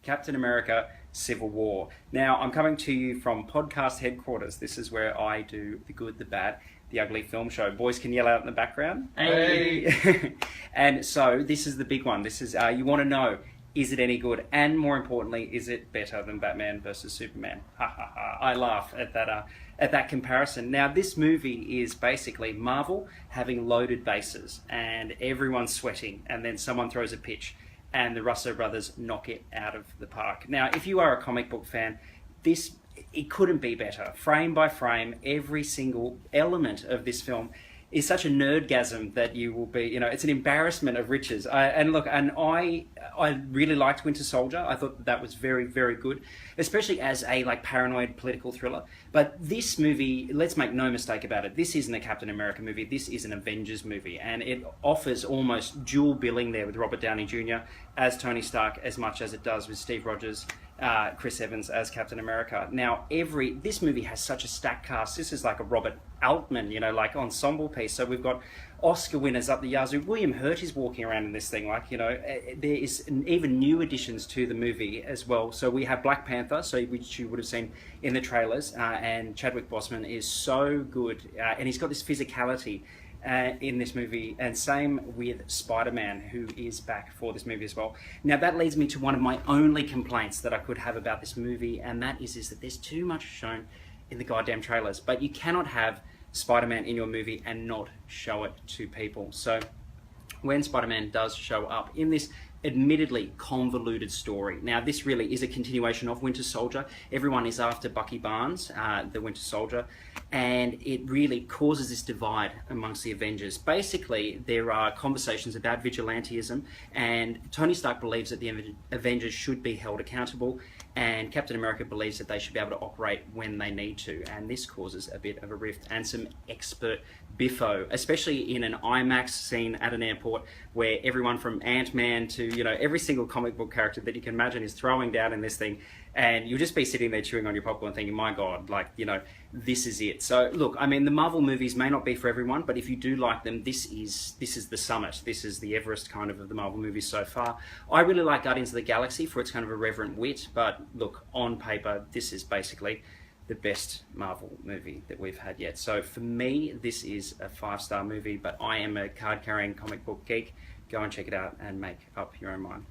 Captain America Civil War. Now, I'm coming to you from podcast headquarters. This is where I do the good, the bad, the ugly film show. Boys can yell out in the background. Hey! And so, this is the big one. This is, you want to know, is it any good? And more importantly, is it better than Batman versus Superman? Ha ha ha. I laugh at that comparison. Now, this movie is basically Marvel having loaded bases and everyone's sweating, and then someone throws a pitch and the Russo brothers knock it out of the park. Now, if you are a comic book fan, it couldn't be better. Frame by frame, every single element of this film is such a nerdgasm that you will be, it's an embarrassment of riches. I really liked Winter Soldier. I thought that was very, very good, especially as a paranoid political thriller. But this movie, let's make no mistake about it, this isn't a Captain America movie, this is an Avengers movie, and it offers almost dual billing there with Robert Downey Jr. as Tony Stark as much as it does with Steve Rogers, Chris Evans as Captain America. Now, this movie has such a stacked cast. This is like a Robert Altman, ensemble piece. So we've got Oscar winners up the yazoo. William Hurt is walking around in this thing. There is even new additions to the movie as well. So we have Black Panther, which you would have seen in the trailers, and Chadwick Boseman is so good, and he's got this physicality in this movie, and same with Spider-Man, who is back for this movie as well. Now, that leads me to one of my only complaints that I could have about this movie, and that is that there's too much shown in the goddamn trailers. But you cannot have Spider-Man in your movie and not show it to people. So when Spider-Man does show up in this admittedly convoluted story. Now, this really is a continuation of Winter Soldier. Everyone is after Bucky Barnes, the Winter Soldier, and it really causes this divide amongst the Avengers. Basically, there are conversations about vigilantism, and Tony Stark believes that the Avengers should be held accountable, and Captain America believes that they should be able to operate when they need to, and this causes a bit of a rift and some expert biffo, especially in an IMAX scene at an airport where everyone from Ant-Man to, every single comic book character that you can imagine is throwing down in this thing, and you'll just be sitting there chewing on your popcorn thinking, my God, this is it. So look, the Marvel movies may not be for everyone, but if you do like them, this is the summit. This is the Everest kind of the Marvel movies so far. I really like Guardians of the Galaxy for its kind of irreverent wit, but look, on paper, this is basically the best Marvel movie that we've had yet. So for me, this is a 5-star movie, but I am a card-carrying comic book geek. Go and check it out and make up your own mind.